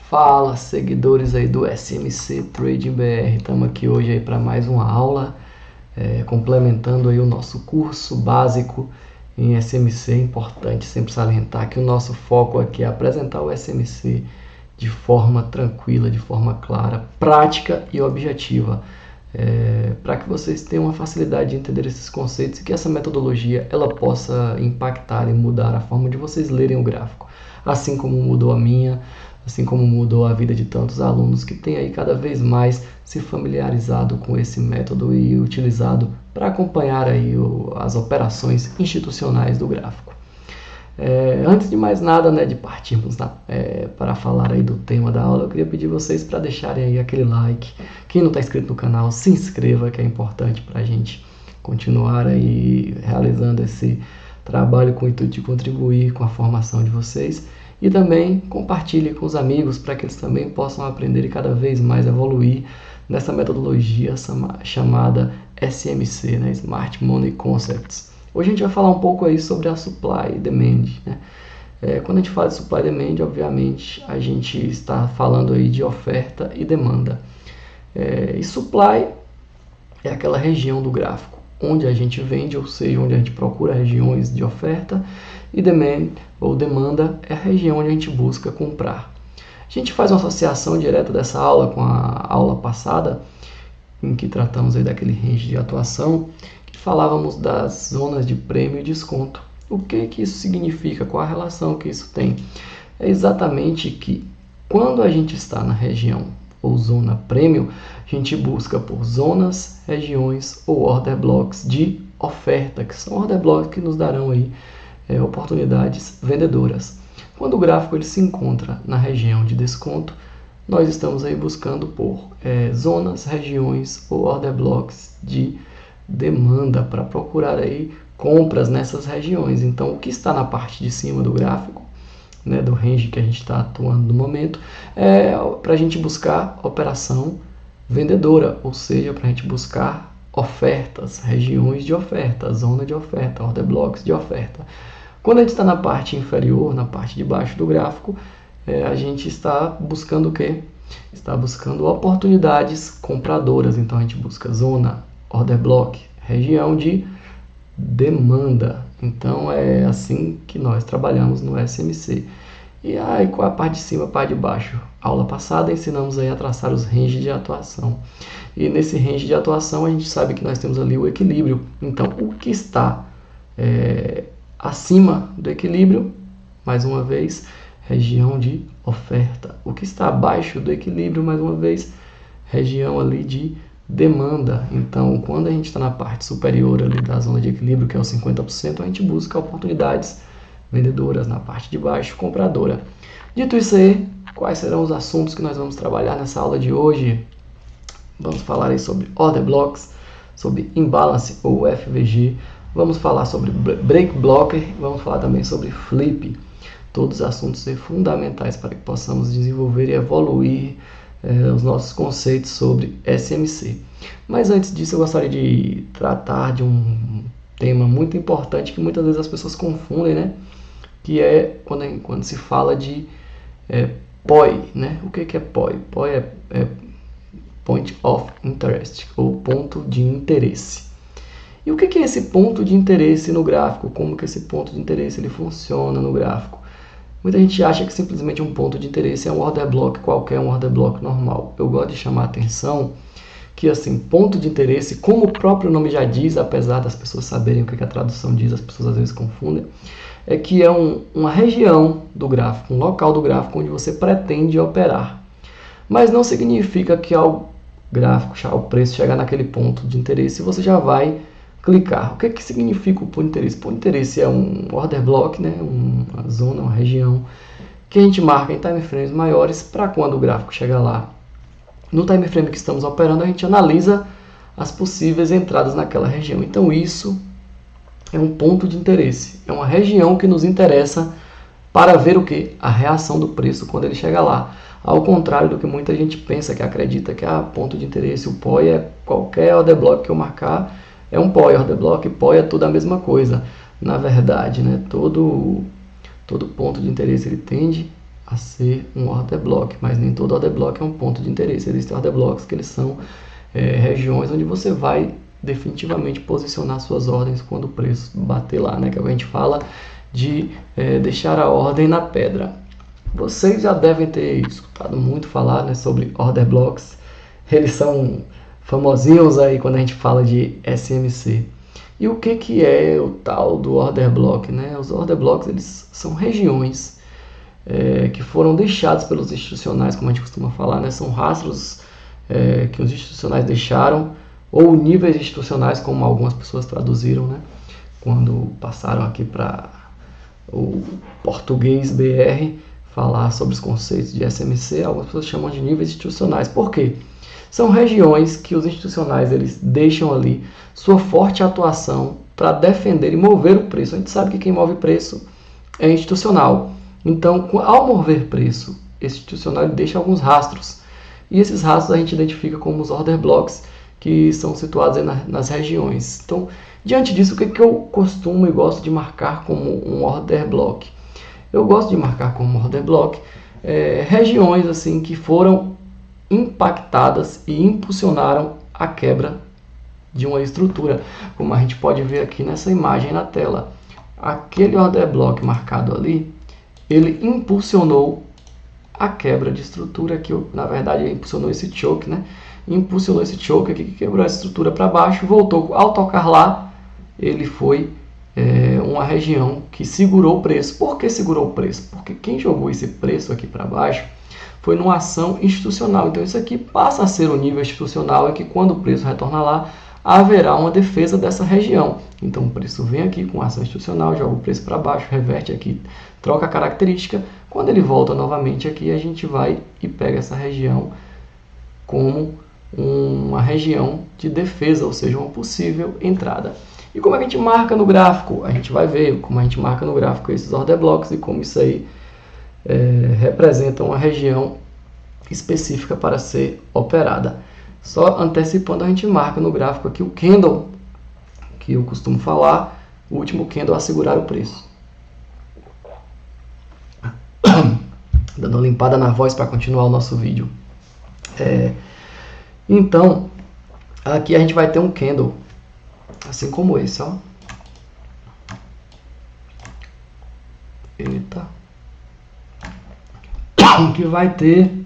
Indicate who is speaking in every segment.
Speaker 1: Fala, seguidores aí do SMC Trading BR, estamos aqui hoje aí para mais uma aula, complementando aí o nosso curso básico em SMC. É importante sempre salientar que o nosso foco aqui é apresentar o SMC de forma tranquila, de forma clara, prática e objetiva, para que vocês tenham uma facilidade de entender esses conceitos e que essa metodologia ela possa impactar e mudar a forma de vocês lerem o gráfico, assim como mudou a minha, assim como mudou a vida de tantos alunos que têm aí cada vez mais se familiarizado com esse método e utilizado para acompanhar aí as operações institucionais do gráfico. Antes de mais nada, de partirmos para falar aí do tema da aula, eu queria pedir vocês para deixarem aí aquele like. Quem não está inscrito no canal, se inscreva, que é importante para a gente continuar aí realizando esse trabalho com o intuito de contribuir com a formação de vocês. E também compartilhe com os amigos para que eles também possam aprender e cada vez mais evoluir nessa metodologia chamada SMC, Smart Money Concepts. Hoje a gente vai falar um pouco aí sobre a Supply e Demand. Quando a gente fala de Supply e Demand, obviamente a gente está falando aí de oferta e demanda. E Supply é aquela região do gráfico onde a gente vende, ou seja, onde a gente procura regiões de oferta, e demand, ou demanda, é a região onde a gente busca comprar. A gente faz uma associação direta dessa aula com a aula passada, em que tratamos aí daquele range de atuação, que falávamos das zonas de prêmio e desconto. O que isso significa? Qual a relação que isso tem? É exatamente que quando a gente está na região ou zona prêmio, a gente busca por zonas, regiões ou order blocks de oferta, que são order blocks que nos darão aí oportunidades vendedoras. Quando o gráfico ele se encontra na região de desconto, nós estamos aí buscando por zonas, regiões ou order blocks de demanda para procurar aí compras nessas regiões. Então, o que está na parte de cima do gráfico, do range que a gente está atuando no momento, é para a gente buscar operação vendedora, ou seja, para a gente buscar ofertas, regiões de oferta, zona de oferta, order blocks de oferta. Quando a gente está na parte inferior, na parte de baixo do gráfico, a gente está buscando o quê? Está buscando oportunidades compradoras. Então a gente busca zona, order block, região de demanda. Então é assim que nós trabalhamos no SMC. E aí, qual é a parte de cima, a parte de baixo? Aula passada ensinamos aí a traçar os ranges de atuação. E nesse range de atuação a gente sabe que nós temos ali o equilíbrio. Então o que está acima do equilíbrio, mais uma vez, região de oferta. O que está abaixo do equilíbrio, mais uma vez, região ali de demanda. Então, quando a gente está na parte superior ali da zona de equilíbrio, que é os 50%, a gente busca oportunidades vendedoras, na parte de baixo, compradora. Dito isso aí, quais serão os assuntos que nós vamos trabalhar nessa aula de hoje? Vamos falar aí sobre order blocks, sobre imbalance ou FVG, vamos falar sobre break blocker, vamos falar também sobre flip. Todos os assuntos fundamentais para que possamos desenvolver e evoluir os nossos conceitos sobre SMC. Mas antes disso eu gostaria de tratar de um tema muito importante que muitas vezes as pessoas confundem, que é quando se fala de POI. O que é POI? POI é Point of Interest, ou ponto de interesse. E o que é esse ponto de interesse no gráfico? Como que esse ponto de interesse ele funciona no gráfico? Muita gente acha que simplesmente um ponto de interesse é um order block qualquer, um order block normal. Eu gosto de chamar a atenção que, assim, ponto de interesse, como o próprio nome já diz, apesar das pessoas saberem o que a tradução diz, as pessoas às vezes confundem, é que é uma região do gráfico, um local do gráfico onde você pretende operar. Mas não significa que ao gráfico, ao preço chegar naquele ponto de interesse, você já vai clicar. O que significa o ponto de interesse? O ponto de interesse é um order block, uma zona, uma região, que a gente marca em time frames maiores para quando o gráfico chegar lá. No time frame que estamos operando, a gente analisa as possíveis entradas naquela região. Então isso é um ponto de interesse, é uma região que nos interessa para ver o que? A reação do preço quando ele chega lá. Ao contrário do que muita gente pensa, que acredita que ponto de interesse, o POI é qualquer order block que eu marcar, é um POI, order block, POI é tudo a mesma coisa. Na verdade, todo ponto de interesse ele tende a ser um order block, mas nem todo order block é um ponto de interesse. Existem order blocks que eles são regiões onde você vai definitivamente posicionar suas ordens quando o preço bater lá, né? Que a gente fala de deixar a ordem na pedra. Vocês já devem ter escutado muito falar, né, sobre order blocks. Eles são famosinhos aí quando a gente fala de SMC. E o que é o tal do order block, né? Os order blocks, eles são regiões que foram deixados pelos institucionais, como a gente costuma falar, né? São rastros que os institucionais deixaram, ou níveis institucionais, como algumas pessoas traduziram, né? Quando passaram aqui para o português BR falar sobre os conceitos de SMC, algumas pessoas chamam de níveis institucionais. Por quê? São regiões que os institucionais eles deixam ali sua forte atuação para defender e mover o preço. A gente sabe que quem move preço é institucional. Então, ao mover preço, esse institucional ele deixa alguns rastros. E esses rastros a gente identifica como os order blocks, que são situados aí nas regiões. Então, diante disso, o que eu costumo e gosto de marcar como um order block? Eu gosto de marcar como order block regiões assim que foram impactadas e impulsionaram a quebra de uma estrutura, como a gente pode ver aqui nessa imagem na tela. Aquele order block marcado ali, ele impulsionou a quebra de estrutura, que na verdade ele impulsionou esse choke, né? Impulsionou esse choke aqui que quebrou a estrutura para baixo, voltou. Ao tocar lá, ele foi uma região que segurou o preço. Por que segurou o preço? Porque quem jogou esse preço aqui para baixo foi numa ação institucional. Então isso aqui passa a ser o nível institucional, e que quando o preço retorna lá, haverá uma defesa dessa região. Então o preço vem aqui com ação institucional, joga o preço para baixo, reverte aqui, troca a característica. Quando ele volta novamente aqui, a gente vai e pega essa região como uma região de defesa, ou seja, uma possível entrada. E como é que a gente marca no gráfico? A gente vai ver como a gente marca no gráfico esses order blocks e como isso aí representa uma região específica para ser operada. Só antecipando, a gente marca no gráfico aqui o candle, que eu costumo falar, o último candle a segurar o preço. Dando uma limpada na voz para continuar o nosso vídeo. Então, aqui a gente vai ter um candle, assim como esse, ó. Eita. Que vai ter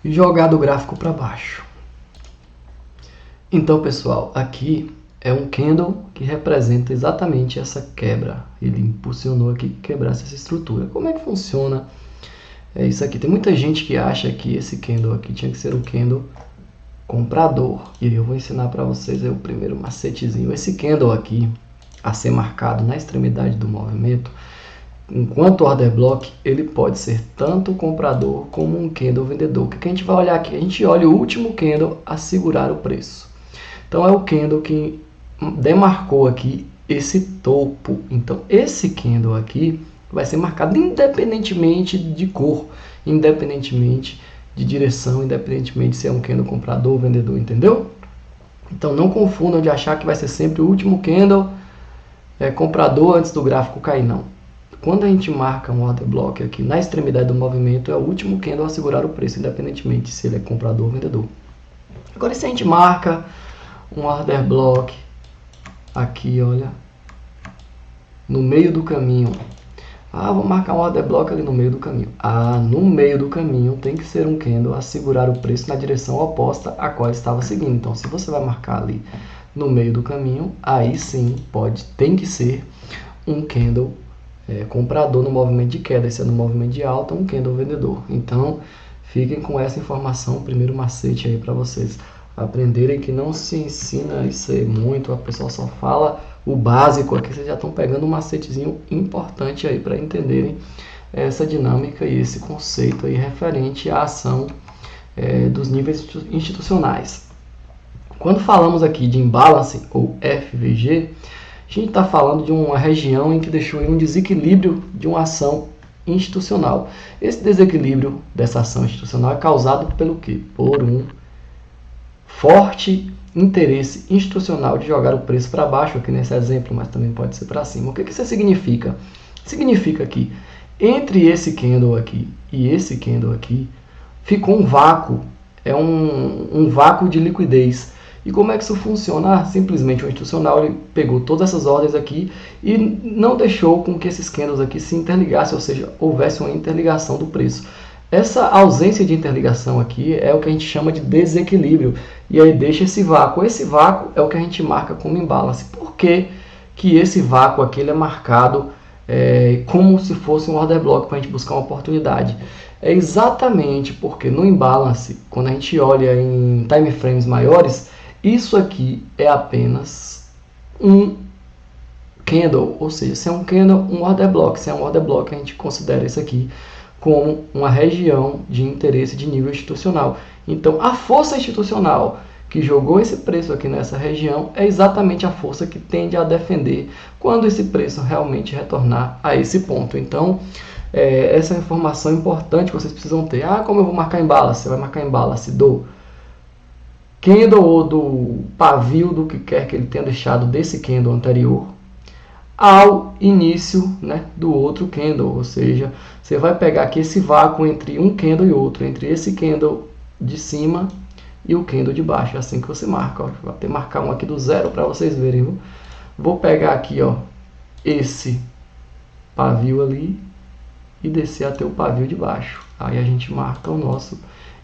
Speaker 1: jogado o gráfico para baixo. Então, pessoal, aqui é um candle que representa exatamente essa quebra. Ele impulsionou aqui que quebrasse essa estrutura. Como é que funciona isso aqui? Tem muita gente que acha que esse candle aqui tinha que ser um candle comprador. E eu vou ensinar para vocês aí o primeiro macetezinho. Esse candle aqui, a ser marcado na extremidade do movimento, enquanto order block, ele pode ser tanto comprador como um candle vendedor. O que a gente vai olhar aqui? A gente olha o último candle a segurar o preço. Então é o candle que demarcou aqui esse topo. Então esse candle aqui vai ser marcado independentemente de cor, independentemente de direção, independentemente se é um candle comprador ou vendedor, entendeu? Então não confundam de achar que vai ser sempre o último candle comprador antes do gráfico cair, não. Quando a gente marca um order block aqui na extremidade do movimento, é o último candle a segurar o preço, independentemente se ele é comprador ou vendedor. Agora, se a gente marca um order block aqui, olha, no meio do caminho. Vou marcar um order block ali no meio do caminho. No meio do caminho tem que ser um candle a segurar o preço na direção oposta a qual estava seguindo. Então, se você vai marcar ali no meio do caminho, aí sim tem que ser um candle comprador no movimento de queda. E se é no movimento de alta, um candle vendedor. Então, fiquem com essa informação, o primeiro macete aí para vocês aprenderem, que não se ensina isso aí muito, a pessoa só fala o básico. Aqui vocês já estão pegando um macetezinho importante aí para entenderem essa dinâmica e esse conceito aí referente à ação dos níveis institucionais. Quando falamos aqui de imbalance ou FVG, a gente está falando de uma região em que deixou um desequilíbrio de uma ação institucional. Esse desequilíbrio dessa ação institucional é causado pelo quê? Por um forte interesse institucional de jogar o preço para baixo, aqui nesse exemplo, mas também pode ser para cima. O que isso significa? Significa que Entre esse candle aqui e esse candle aqui, ficou um vácuo, é um vácuo de liquidez. E como é que isso funciona? Simplesmente o institucional ele pegou todas essas ordens aqui e não deixou com que esses candles aqui se interligassem, ou seja, houvesse uma interligação do preço. Essa ausência de interligação aqui é o que a gente chama de desequilíbrio, e aí deixa esse vácuo. Esse vácuo é o que a gente marca como imbalance. Por que que esse vácuo aqui ele é marcado como se fosse um order block para a gente buscar uma oportunidade? É exatamente porque no imbalance, quando a gente olha em time frames maiores, isso aqui é apenas um candle, ou seja, se é um candle, um order block. Se é um order block, a gente considera isso aqui como uma região de interesse de nível institucional. Então, a força institucional que jogou esse preço aqui nessa região é exatamente a força que tende a defender quando esse preço realmente retornar a esse ponto. Então, essa é uma informação importante que vocês precisam ter. Como eu vou marcar em balance? Você vai marcar em balance do candle ou do pavio do que quer que ele tenha deixado desse candle anterior ao início, né, do outro candle, ou seja, você vai pegar aqui esse vácuo entre um candle e outro, entre esse candle de cima e o candle de baixo. É assim que você marca. Vou até marcar um aqui do zero para vocês verem. Viu? Vou pegar aqui esse pavio ali e descer até o pavio de baixo. Aí a gente marca o nosso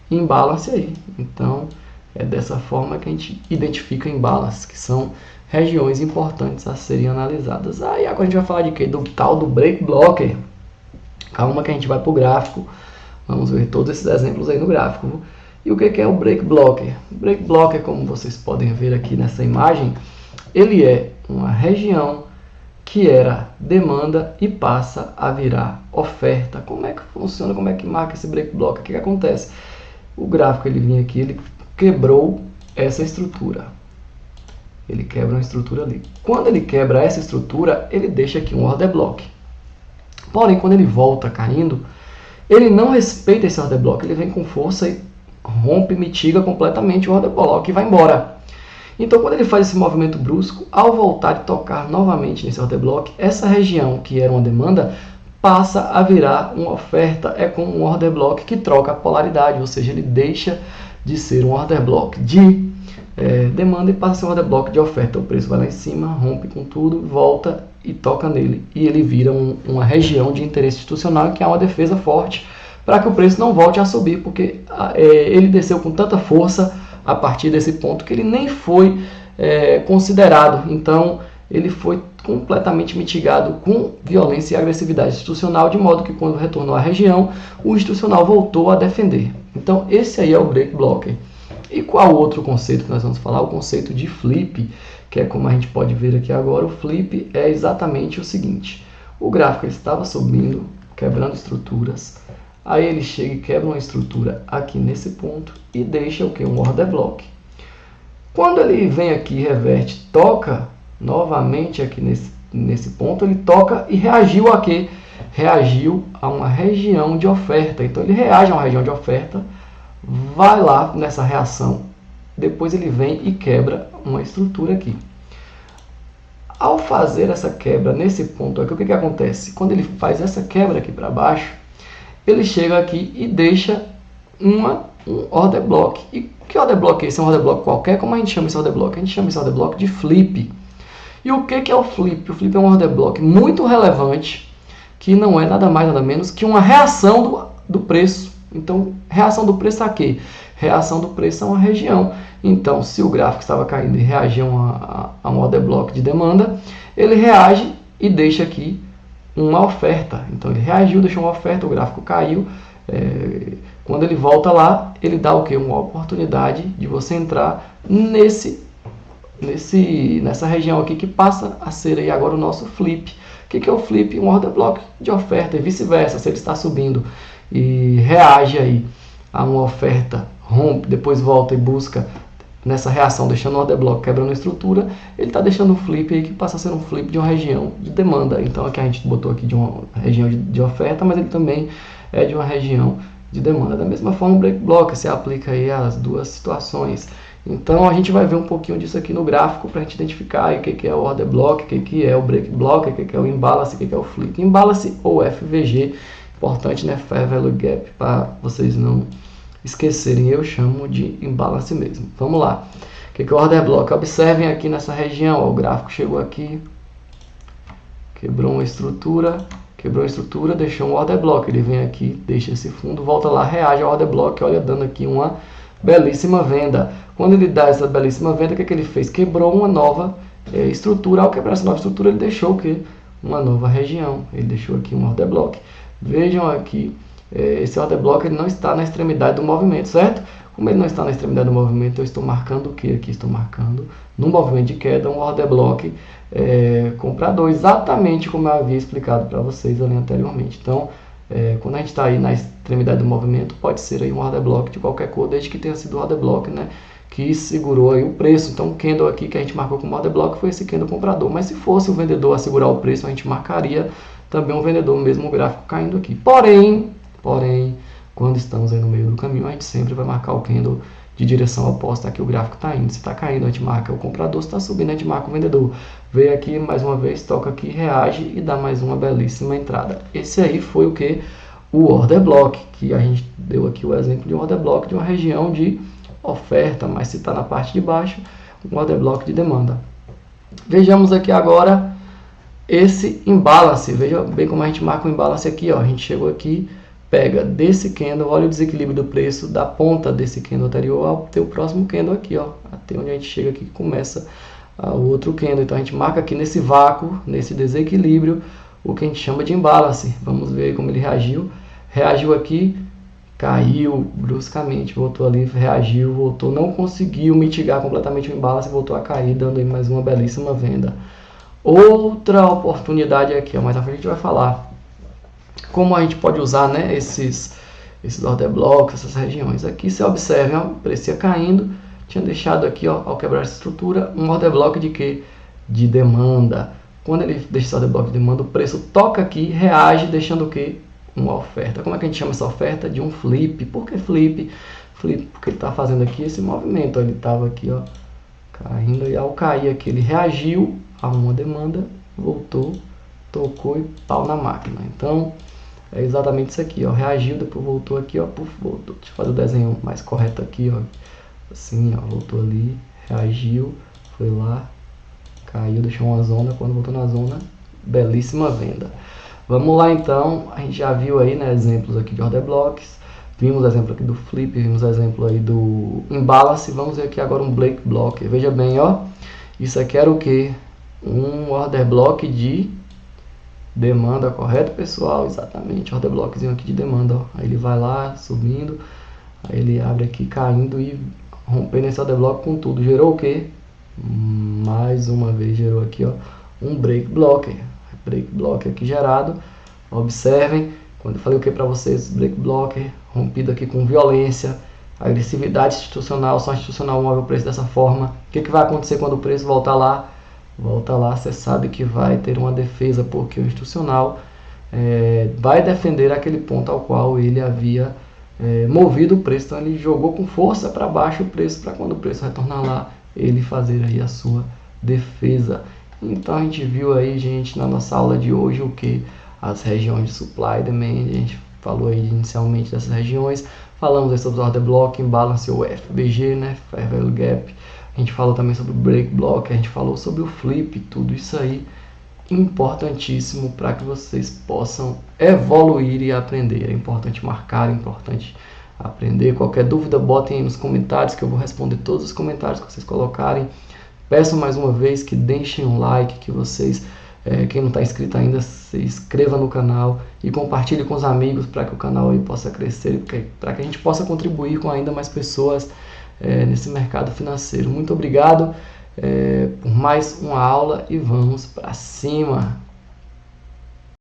Speaker 1: imbalance aí. Então, é dessa forma que a gente identifica imbalances, que são regiões importantes a serem analisadas. Aí agora a gente vai falar de quê? Do tal do break blocker. Calma que a gente vai para o gráfico. Vamos ver todos esses exemplos aí no gráfico. E o que é o break blocker? O break blocker, como vocês podem ver aqui nessa imagem, ele é uma região que era demanda e passa a virar oferta. Como é que funciona? Como é que marca esse break blocker? O que acontece? O gráfico ele vinha aqui, ele quebrou essa estrutura. Ele quebra uma estrutura ali. Quando ele quebra essa estrutura, ele deixa aqui um order block. Porém, quando ele volta caindo, ele não respeita esse order block. Ele vem com força e rompe, mitiga completamente o order block e vai embora. Então, quando ele faz esse movimento brusco, ao voltar e tocar novamente nesse order block, essa região que era uma demanda passa a virar uma oferta. É como um order block que troca a polaridade, ou seja, ele deixa de ser um order block de demanda e passa a ser um order block de oferta. O preço vai lá em cima, rompe com tudo, volta e toca nele. E ele vira uma região de interesse institucional que há uma defesa forte para que o preço não volte a subir, porque ele desceu com tanta força a partir desse ponto que ele nem foi considerado. Então, ele foi completamente mitigado com violência e agressividade institucional, de modo que quando retornou à região, o institucional voltou a defender. Então, esse aí é o break blocker. E qual outro conceito que nós vamos falar? O conceito de flip, que é como a gente pode ver aqui agora. O flip é exatamente o seguinte: o gráfico estava subindo, quebrando estruturas, aí ele chega e quebra uma estrutura aqui nesse ponto e deixa o que? Um order block. Quando ele vem aqui, reverte, toca novamente aqui nesse ponto, ele toca e reagiu a quê? Reagiu a uma região de oferta. Então ele reage a uma região de oferta, vai lá nessa reação, depois ele vem e quebra uma estrutura aqui. Ao fazer essa quebra nesse ponto aqui, o que acontece? Quando ele faz essa quebra aqui para baixo, ele chega aqui e deixa um order block. E que order block é esse? É um order block qualquer? Como a gente chama esse order block? A gente chama esse order block de flip. E o que é o flip? O flip é um order block muito relevante, que não é nada mais nada menos que uma reação do preço. Então, reação do preço a quê? Reação do preço a uma região. Então, se o gráfico estava caindo e reagia a um order block de demanda, ele reage e deixa aqui uma oferta. Então, ele reagiu, deixou uma oferta, o gráfico caiu. Quando ele volta lá, ele dá o quê? Uma oportunidade de você entrar nessa região aqui que passa a ser aí agora o nosso flip. O que é o flip? Um order block de oferta e vice-versa. Se ele está subindo e reage aí a uma oferta, rompe, depois volta e busca nessa reação, deixando o order block, quebrando a estrutura, ele está deixando um flip aí que passa a ser um flip de uma região de demanda. Então aqui a gente botou aqui de uma região de oferta, mas ele também é de uma região de demanda. Da mesma forma, o break block se aplica aí às duas situações. Então a gente vai ver um pouquinho disso aqui no gráfico para a gente identificar o que é o order block, o que é o break block, o que é o imbalance, o que é o flip. Imbalance ou FVG, importante, né? Fair Value Gap, para vocês não esquecerem, eu chamo de imbalance mesmo. Vamos lá. O que é o order block? Observem aqui nessa região, ó, o gráfico chegou aqui, quebrou uma estrutura, deixou um order block. Ele vem aqui, deixa esse fundo, volta lá, reage ao order block, olha, dando aqui uma belíssima venda. Quando ele dá essa belíssima venda, o que ele fez? Quebrou uma nova estrutura. Ao quebrar essa nova estrutura, ele deixou o quê? Uma nova região. Ele deixou aqui um order block. Vejam aqui, esse order block ele não está na extremidade do movimento, certo? Como ele não está na extremidade do movimento, eu estou marcando o que aqui? Estou marcando no movimento de queda um order block comprador, exatamente como eu havia explicado para vocês ali anteriormente. Então, quando a gente está aí na extremidade do movimento, pode ser aí um order block de qualquer cor, desde que tenha sido o order block, né, que segurou aí o preço. Então o candle aqui que a gente marcou como order block foi esse candle comprador, mas se fosse o vendedor a segurar o preço, a gente marcaria também um vendedor, mesmo o gráfico caindo aqui. Porém, quando estamos aí no meio do caminho, a gente sempre vai marcar o candle de direção oposta que o gráfico está indo. Se está caindo, a gente marca o comprador, se está subindo, a gente marca o vendedor. Veio aqui mais uma vez, toca aqui, reage e dá mais uma belíssima entrada. Esse aí foi o que? O order block, que a gente deu aqui o exemplo de um order block de uma região de oferta, mas se está na parte de baixo, um order block de demanda. Vejamos aqui agora esse imbalance. Veja bem como a gente marca o imbalance aqui, ó. A gente chegou aqui, pega desse candle, olha o desequilíbrio do preço da ponta desse candle anterior ao teu próximo candle aqui, ó, até onde a gente chega aqui que começa o outro candle. Então a gente marca aqui nesse vácuo, nesse desequilíbrio, o que a gente chama de imbalance. Vamos ver como ele reagiu. Reagiu aqui, caiu bruscamente, voltou ali, reagiu, voltou, não conseguiu mitigar completamente o imbalance, voltou a cair, dando aí mais uma belíssima venda. Outra oportunidade aqui, ó, mais à frente a gente vai falar como a gente pode usar, né, esses order blocks, essas regiões. Aqui você observa, ó, o preço ia caindo, tinha deixado aqui, ó, ao quebrar essa estrutura, um order block de quê? De demanda. Quando ele deixa esse order block de demanda, o preço toca aqui, reage, deixando o quê? Uma oferta. Como é que a gente chama essa oferta? De um flip. Por que flip? Flip porque ele está fazendo aqui esse movimento. Ó, ele estava aqui, ó, caindo, e ao cair aqui ele reagiu a uma demanda, voltou, tocou e pau na máquina. Então é exatamente isso aqui, ó, reagiu, depois voltou aqui, ó, puf, voltou. Deixa eu fazer o desenho mais correto aqui, ó, assim, ó, voltou ali, reagiu, foi lá, caiu, deixou uma zona, quando voltou na zona, belíssima venda. Vamos lá então, a gente já viu aí, né, exemplos aqui de order blocks, vimos exemplo aqui do flip, vimos exemplo aí do imbalance, vamos ver aqui agora um break block. Veja bem, ó, isso aqui era o que? Um order block de demanda, correto, pessoal? Exatamente, order blockzinho aqui de demanda, ó. Aí ele vai lá, subindo, aí ele abre aqui, caindo e rompendo esse order block com tudo. Gerou o que? Mais uma vez gerou aqui, ó, um break block. Break block aqui gerado. Observem, quando eu falei o que para vocês, break block rompido aqui com violência, agressividade institucional, só institucional move o preço dessa forma. O que vai acontecer quando o preço voltar lá? Volta lá, você sabe que vai ter uma defesa, porque o institucional vai defender aquele ponto ao qual ele havia movido o preço. Então ele jogou com força para baixo o preço, para quando o preço retornar lá, ele fazer aí a sua defesa. Então a gente viu aí, gente, na nossa aula de hoje o que? As regiões de supply e demand. A gente falou aí inicialmente dessas regiões, falamos aí sobre o order block, imbalance ou FBG, né, Fair Value Gap. A gente falou também sobre o break block, a gente falou sobre o flip, tudo isso aí importantíssimo para que vocês possam evoluir e aprender. É importante marcar, é importante aprender. Qualquer dúvida, botem aí nos comentários que eu vou responder todos os comentários que vocês colocarem. Peço mais uma vez que deixem um like, que vocês, quem não está inscrito ainda, se inscreva no canal e compartilhe com os amigos para que o canal aí possa crescer, para que a gente possa contribuir com ainda mais pessoas nesse mercado financeiro. Muito obrigado por mais uma aula e vamos para cima!